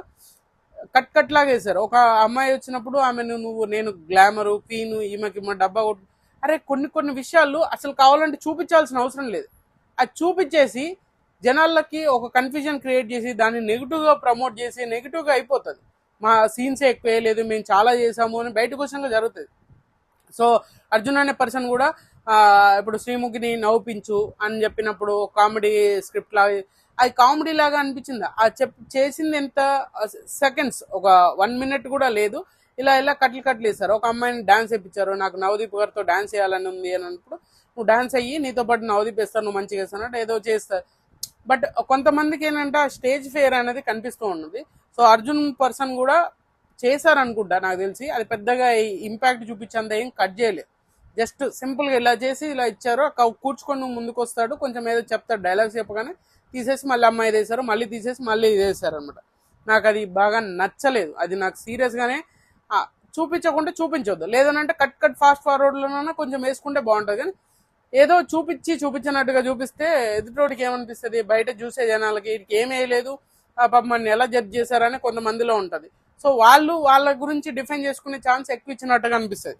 కట్ లాగా వేసారు. ఒక అమ్మాయి వచ్చినప్పుడు ఆమెను నేను గ్లామరు క్వీను ఈమెకి డబ్బా కొట్టు, అరే కొన్ని విషయాలు అసలు కావాలంటే చూపించాల్సిన అవసరం లేదు. అది చూపించేసి జనాలకి ఒక కన్ఫ్యూజన్ క్రియేట్ చేసి దాన్ని నెగిటివ్గా ప్రమోట్ చేసి నెగిటివ్గా అయిపోతుంది. మా సీన్సే ఎక్కువ వేయలేదు, మేము చాలా చేసాము అని బయటకు వచ్చినాక జరుగుతుంది. సో అర్జున్ అనే పర్సన్ కూడా ఇప్పుడు శ్రీముఖిని నవ్వుపించు అని చెప్పినప్పుడు కామెడీ స్క్రిప్ట్ లాగా, అది కామెడీ లాగా అనిపించింది. ఆ చేసింది ఎంత సెకండ్స్, ఒక 1 minute కూడా లేదు. ఇలా కట్లు వేస్తారు. ఒక అమ్మాయిని డాన్స్ వేయించారు, నాకు నవదీప్ గారితో డాన్స్ చేయాలని ఉంది అని అన్నప్పుడు నువ్వు డాన్స్ అయ్యి నీతో పాటు నవదీప్ వేస్తాను, నువ్వు మంచిగా వేస్తాను అంటే ఏదో చేస్తారు. బట్ కొంతమందికి ఏంటంటే ఆ స్టేజ్ ఫేర్ అనేది కనిపిస్తూ ఉన్నది. సో అర్జున్ పర్సన్ కూడా చేశారనుకుంటా నాకు తెలిసి. అది పెద్దగా ఇంపాక్ట్ చూపించేంత ఏం కట్ చేయలేదు, జస్ట్ సింపుల్గా ఇలా చేసి ఇలా ఇచ్చారు. కూర్చుకొని ముందుకు వస్తాడు, కొంచెం ఏదో చెప్తాడు, డైలాగ్స్ చెప్పగానే తీసేసి మళ్ళీ అమ్మాయి వేసారు, మళ్ళీ తీసేసి మళ్ళీ ఇది వేసారు అనమాట. నాకు అది బాగా నచ్చలేదు. అది నాకు సీరియస్గానే చూపించకుంటే చూపించవద్దు, లేదనంటే కట్ ఫాస్ట్ ఫార్వర్డ్లోనైనా కొంచెం వేసుకుంటే బాగుంటుంది. కానీ ఏదో చూపించినట్టుగా చూపిస్తే ఎదుటోడికి ఏమనిపిస్తుంది, బయట చూసే జనాలకి వీటికి ఏం వేయలేదు పాపం మన ఎలా జడ్జ్ చేశారని కొంతమందిలో ఉంటుంది. సో వాళ్ళ గురించి డిఫైన్ చేసుకునే ఛాన్స్ ఎక్కువ ఇచ్చినట్టుగా అనిపిస్తుంది,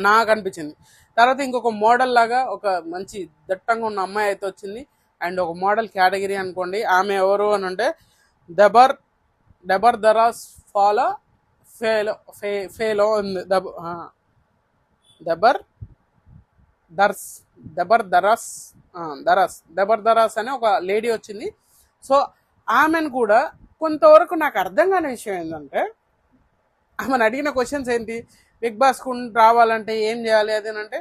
నాకు అనిపించింది. తర్వాత ఇంకొక మోడల్ లాగా ఒక మంచి దట్టంగా ఉన్న అమ్మాయి అయితే వచ్చింది. అండ్ ఒక మోడల్ కేటగిరీ అనుకోండి. ఆమె ఎవరు అని అంటే దబర్ దరాస్ ఫేలో ఉంది. దబర్ దరాస్ అనే ఒక లేడీ వచ్చింది. సో ఆమెను కూడా కొంతవరకు నాకు అర్థం కాని విషయం ఏంటంటే, ఆమెను అడిగిన క్వశ్చన్స్ ఏంటి, బిగ్ బాస్కు రావాలంటే ఏం చేయాలి అది అంటే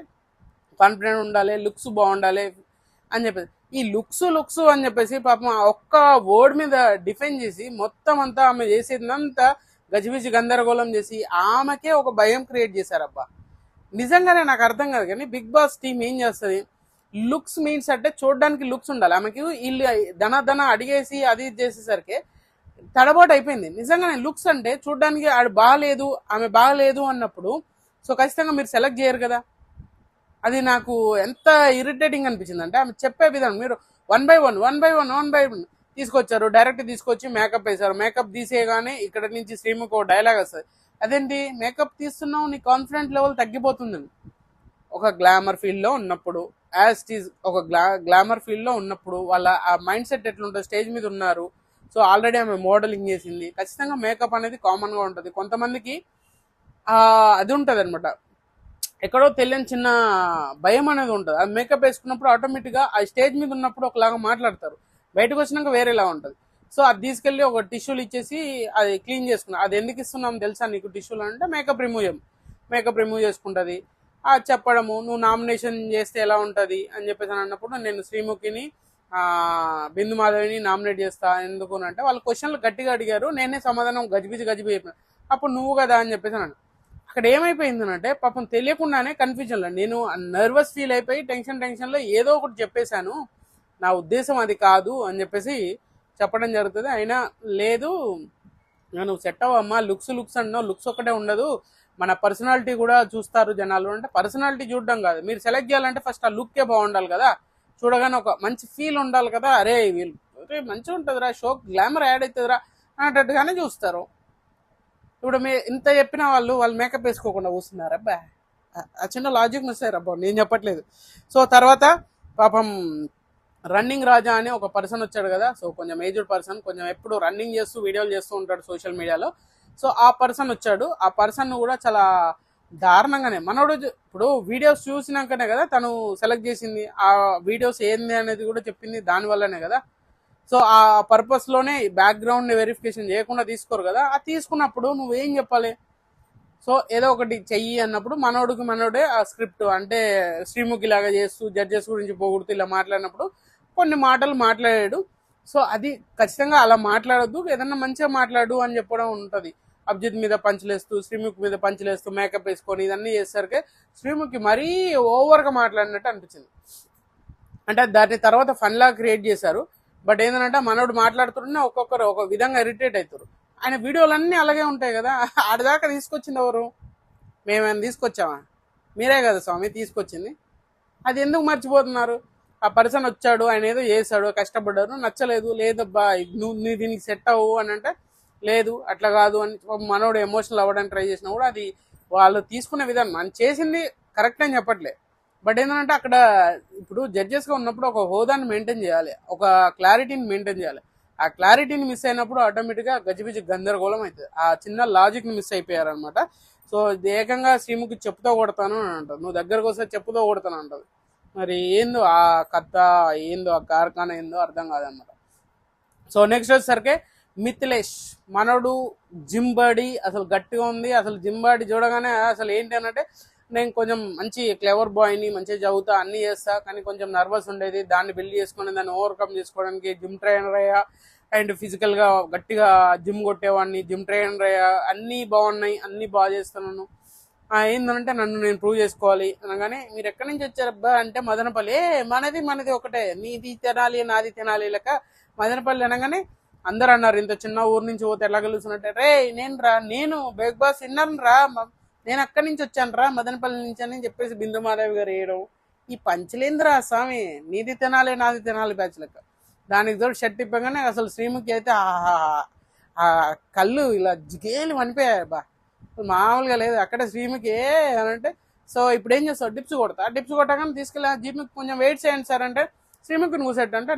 కాన్ఫిడెంట్ ఉండాలి, లుక్స్ బాగుండాలి అని చెప్పేసి, ఈ లుక్స్ అని చెప్పేసి పాపం ఒక్క వర్డ్ మీద డిఫైన్ చేసి మొత్తం అంతా ఆమె చేసేదంతా గజిబిజి గందరగోళం చేసి ఆమెకే ఒక భయం క్రియేట్ చేశారబ్బా. నిజంగానే నాకు అర్థం కాదు. కానీ బిగ్ బాస్ టీం ఏం చేస్తుంది, లుక్స్ మీన్స్ అంటే చూడడానికి లుక్స్ ఉండాలి. ఆమెకి వీళ్ళు ధన అడిగేసి అది చేసేసరికి తడబాటు అయిపోయింది. నిజంగానే లుక్స్ అంటే చూడడానికి ఆమె బాగలేదు అన్నప్పుడు సో ఖచ్చితంగా మీరు సెలెక్ట్ చేయరు కదా. అది నాకు ఎంత ఇరిటేటింగ్ అనిపించింది అంటే, ఆమె చెప్పే విధానం, మీరు వన్ బై వన్ తీసుకొచ్చారు, డైరెక్ట్ తీసుకొచ్చి మేకప్ వేశారు. మేకప్ తీసేయగానే ఇక్కడ నుంచి శ్రీముఖి ఒక డైలాగ్ వస్తుంది, అదేంటి మేకప్ తీస్తున్నావు, నీ కాన్ఫిడెంట్ లెవెల్ తగ్గిపోతుంది. ఒక గ్లామర్ ఫీల్డ్లో ఉన్నప్పుడు గ్లామర్ ఫీల్డ్లో ఉన్నప్పుడు వాళ్ళ ఆ మైండ్ సెట్ ఎట్లుంటుంది, స్టేజ్ మీద ఉన్నారు. సో ఆల్రెడీ ఆమె మోడలింగ్ చేసింది, ఖచ్చితంగా మేకప్ అనేది కామన్గా ఉంటుంది. కొంతమందికి అది ఉంటుంది అనమాట, ఎక్కడో తెలియని చిన్న భయం అనేది ఉంటుంది. అది మేకప్ వేసుకున్నప్పుడు ఆటోమేటిక్గా ఆ స్టేజ్ మీద ఉన్నప్పుడు ఒకలాగా మాట్లాడతారు, బయటకు వచ్చినాక వేరేలా ఉంటుంది. సో అది తీసుకెళ్ళి ఒక టిష్యూలు ఇచ్చేసి అది క్లీన్ చేసుకున్నాం. అది ఎందుకు ఇస్తున్నాం తెలుసా నీకు టిష్యూలు అంటే, మేకప్ రిమూవ్ చేసుకుంటుంది. చెప్పడము, నువ్వు నామినేషన్ చేస్తే ఎలా ఉంటుంది అని చెప్పేసి అన్నప్పుడు నేను శ్రీముఖిని బిందు మాధవిని నామినేట్ చేస్తా ఎందుకు అంటే, వాళ్ళ క్వశ్చన్లు గట్టిగా అడిగారు, నేనే సమాధానం గజిబిజి చెప్పిన, అప్పుడు నువ్వు కదా అని చెప్పేసి అన్నాను. అక్కడ ఏమైపోయిందనంటే పాపం తెలియకుండానే కన్ఫ్యూజన్లో నేను నర్వస్ ఫీల్ అయిపోయి టెన్షన్లో ఏదో ఒకటి చెప్పేశాను, నా ఉద్దేశం అది కాదు అని చెప్పేసి చెప్పడం జరుగుతుంది. అయినా లేదు నువ్వు సెట్ అవ్వమ్మా, లుక్స్ అన్నావు, లుక్స్ ఒక్కటే ఉండదు, మన పర్సనాలిటీ కూడా చూస్తారు జనాలు అంటే, పర్సనాలిటీ చూడడం కాదు, మీరు సెలెక్ట్ చేయాలంటే ఫస్ట్ ఆ లుక్కే బాగుండాలి కదా, చూడగానే ఒక మంచి ఫీల్ ఉండాలి కదా, అరే మంచిగా ఉంటుందిరా, షో గ్లామర్ యాడ్ అవుతుందిరా అనేటట్టుగానే చూస్తారు. ఇప్పుడు ఇంత చెప్పిన వాళ్ళు మేకప్ వేసుకోకుండా కూర్చున్నారబ్బా, ఆ చిన్న లాజిక్ మిస్ అయ్యారబ్బా, నేను చెప్పట్లేదు. సో తర్వాత పాపం రన్నింగ్ రాజా అని ఒక పర్సన్ వచ్చాడు కదా, సో కొంచెం ఏజ్డ్ పర్సన్, కొంచెం ఎప్పుడు రన్నింగ్ చేస్తూ వీడియోలు చేస్తూ ఉంటాడు సోషల్ మీడియాలో. సో ఆ పర్సన్ వచ్చాడు, ఆ పర్సన్ కూడా చాలా దారుణంగానే మనోడు ఇప్పుడు వీడియోస్ చూసినాకనే కదా తను సెలెక్ట్ చేసింది, ఆ వీడియోస్ ఏంది అనేది కూడా చెప్పింది దానివల్లనే కదా. సో ఆ పర్పస్లోనే బ్యాక్గ్రౌండ్ని వెరిఫికేషన్ చేయకుండా తీసుకోరు కదా. ఆ తీసుకున్నప్పుడు నువ్వేం చెప్పాలి? సో ఏదో ఒకటి చెయ్యి అన్నప్పుడు మనోడే ఆ స్క్రిప్ట్ అంటే శ్రీముఖి లాగా చేస్తూ జడ్జెస్ గురించి పోగొడుతూ ఇలా మాట్లాడినప్పుడు కొన్ని మాటలు మాట్లాడాడు. సో అది ఖచ్చితంగా అలా మాట్లాడొద్దు, ఏదన్నా మంచిగా మాట్లాడు అని చెప్పడం ఉంటుంది. అభిజిత్ మీద పంచులేస్తూ శ్రీముఖి మీద పంచులేస్తూ మేకప్ వేసుకొని ఇదన్నీ చేసరికి శ్రీముఖి మరీ ఓవర్గా మాట్లాడినట్టు అనిపించింది. అంటే దాని తర్వాత ఫన్ లా క్రియేట్ చేశారు. బట్ ఏంటంటే మనోడు మాట్లాడుతుంటే ఒక్కొక్కరు ఒక విధంగా ఇరిటేట్ అవుతారు. ఆయన వీడియోలన్నీ అలాగే ఉంటాయి కదా. ఆడిదాకా తీసుకొచ్చింది ఎవరు? మేమేమైనా తీసుకొచ్చామా? మీరే కదా స్వామి తీసుకొచ్చింది. అది ఎందుకు మర్చిపోతున్నారు? ఆ పర్సన్ వచ్చాడు, ఆయన ఏదో చేశాడు, కష్టపడ్డారు, నచ్చలేదు, లేదబ్బా నువ్వు దీనికి సెట్ అవ్వు అని అంటే లేదు అట్లా కాదు అని మనోడు ఎమోషనల్ అవ్వడానికి ట్రై చేసినా కూడా అది వాళ్ళు తీసుకునే విధానం మనం చేసింది కరెక్ట్ అని చెప్పట్లే. బట్ ఏంటంటే అక్కడ ఇప్పుడు జడ్జెస్గా ఉన్నప్పుడు ఒక హోదాని మెయింటైన్ చేయాలి, ఒక క్లారిటీని మెయింటైన్ చేయాలి. ఆ క్లారిటీని మిస్ అయినప్పుడు ఆటోమేటిక్గా గజిబిజి గందరగోళం అవుతుంది. ఆ చిన్న లాజిక్ని మిస్ అయిపోయారనమాట. సో ఏకంగా శ్రీముఖి చెప్పుతో కొడతాను అని అంటారు, నువ్వు దగ్గరకు వస్తే చెప్పుతో కొడతాను అంటది. మరి ఏందో ఆ కథ, ఏందో ఆ కార్ఖానా ఏందో అర్థం కాదన్నమాట. సో నెక్స్ట్ వచ్చేసరికి మిథిలేష్ మనోడు జిమ్ బాడీ అసలు గట్టిగా ఉంది. అసలు జిమ్ బాడీ చూడగానే అసలు ఏంటి అనంటే నేను కొంచెం మంచి క్లెవర్ బాయ్ని, మంచిగా చదువుతా, అన్నీ చేస్తా, కానీ కొంచెం నర్వస్ ఉండేది, దాన్ని బిల్డ్ చేసుకుని దాన్ని ఓవర్కమ్ చేసుకోవడానికి జిమ్ ట్రైనర్ అయ్యా అండ్ ఫిజికల్గా గట్టిగా జిమ్ కొట్టేవాడిని, జిమ్ ట్రైనర్ అయ్యా, అన్నీ బాగున్నాయి, అన్నీ బాగా చేస్తున్నాను, ఏంటంటే నన్ను నేను ప్రూవ్ చేసుకోవాలి అనగానే మీరు ఎక్కడి నుంచి వచ్చారబ్బా అంటే మదనపల్లి, మనది ఒకటే, నీది తినాలి నాది తినాలి లెక్క మదనపల్లి అనగానే అందరు అన్నారు ఇంత చిన్న ఊరు నుంచి పోతే ఎలా కలుస్తున్నట్టే. రే నేను బిగ్ బాస్ విన్నాను రా, నేను అక్కడి నుంచి వచ్చాను రా మదనపల్లి నుంచి అని చెప్పేసి బిందుమాధవి గారు వేయడం. ఈ పంచలేంద్ర స్వామి నీది తినాలి నాది తినాలి బ్యాచ్ లెక్క. దానికి తోడు షర్ట్ ఇప్పగానే అసలు శ్రీముఖి అయితే ఆ కళ్ళు ఇలా జిగేలు వనిపోయాయి బా, మామూలుగా లేదు. అక్కడ శ్రీముఖి అని అంటే సో ఇప్పుడు ఏం చేస్తావు, డిప్స్ కొట్టగానే తీసుకెళ్ళి జిమ్కి కొంచెం వెయిట్ చేయండి సార్ అంటే శ్రీముఖిని కూర్చోట్టు అంటే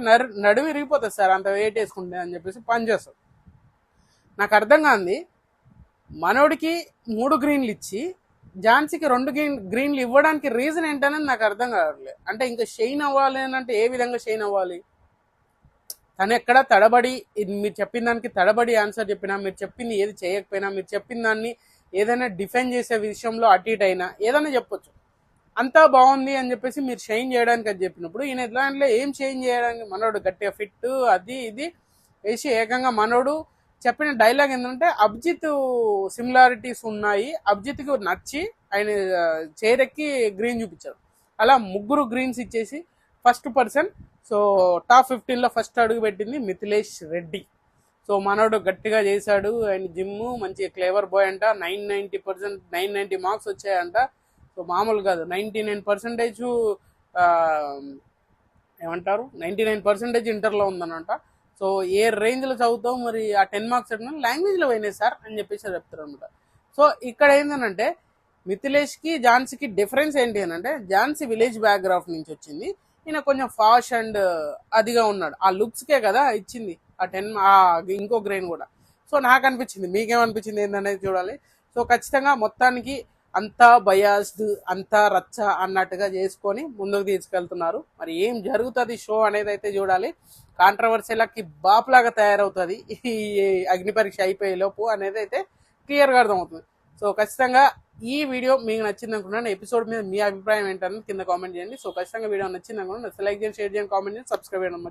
నడుము విరిగిపోతుంది సార్ అంత వెయిట్ వేసుకుంటే అని చెప్పేసి పని చేస్తాడు. నాకు అర్థం కాంది, మనోడికి 3 గ్రీన్లు ఇచ్చి ఝాన్సీకి 2 గ్రీన్లు ఇవ్వడానికి రీజన్ ఏంటనేది నాకు అర్థం కావట్లేదు. అంటే ఇంకా షైన్ అవ్వాలి అని అంటే ఏ విధంగా షైన్ అవ్వాలి? తను ఎక్కడ తడబడి మీరు చెప్పిన దానికి తడబడి ఆన్సర్ చెప్పినా, మీరు చెప్పింది ఏది చేయకపోయినా, మీరు చెప్పిన దాన్ని ఏదైనా డిఫెండ్ చేసే విషయంలో అటు ఇటు అయినా ఏదైనా చెప్పొచ్చు. అంతా బాగుంది అని చెప్పేసి మీరు షైన్ చేయడానికి అది చెప్పినప్పుడు ఈయన దాంట్లో ఏం షైన్ చేయడానికి? మనోడు గట్టిగా ఫిట్ అది ఇది వేసి ఏకంగా మనోడు చెప్పిన డైలాగ్ ఏంటంటే అభిజిత్ సిమిలారిటీస్ ఉన్నాయి, అభిజిత్కి నచ్చి ఆయన చేరెక్కి గ్రీన్ చూపించారు. అలా 3 గ్రీన్స్ ఇచ్చేసి ఫస్ట్ పర్సన్ సో టాప్ 15లో ఫస్ట్ అడుగు పెట్టింది మిథిలేష్ రెడ్డి. సో మనోడు గట్టిగా చేశాడు, ఆయన జిమ్ మంచి క్లేవర్ బాయ్ అంట, 990 మార్క్స్ వచ్చాయంట. సో మామూలు కాదు, 99% ఏమంటారు 99% ఇంటర్లో ఉందనంట. సో ఏ రేంజ్లో చదువుతావు మరి ఆ 10 మార్క్స్ అంటే లాంగ్వేజ్లో పోయినాయి సార్ అని చెప్పేసి చెప్తారు అనమాట. సో ఇక్కడ ఏంటంటే మిథిలేష్కి ఝాన్సీకి డిఫరెన్స్ ఏంటి అని అంటే ఝాన్సీ విలేజ్ బ్యాక్గ్రౌండ్ నుంచి వచ్చింది, ఈయన కొంచెం ఫాష్ అండ్ అదిగా ఉన్నాడు. ఆ లుక్స్కే కదా ఇచ్చింది ఆ 10 ఇంకో గ్రెయిన్ కూడా. సో నాకు అనిపించింది, మీకేమనిపించింది ఏందనేది చూడాలి. సో ఖచ్చితంగా మొత్తానికి అంతా బయాస్డ్, అంతా రచ్చ అన్నట్టుగా చేసుకొని ముందుకు తీసుకెళ్తున్నారు. మరి ఏం జరుగుతుంది షో అనేది అయితే చూడాలి. కాంట్రవర్సీలకి బాపులాగా తయారవుతుంది ఈ అగ్ని పరీక్ష అయిపోయే లోపు అనేది అయితే క్లియర్గా అర్థమవుతుంది. సో ఖచ్చితంగా ఈ వీడియో మీకు నచ్చింది అనుకున్నాను. ఎపిసోడ్ మీద మీ అభిప్రాయం ఏంటని కింద కామెంట్ చేయండి. సో ఖచ్చితంగా వీడియో నచ్చింది అనుకున్నాను. లైక్ చేయండి, షేర్ చేయండి, కామెంట్ చేయండి, సబ్స్క్రైబ్ చేయడం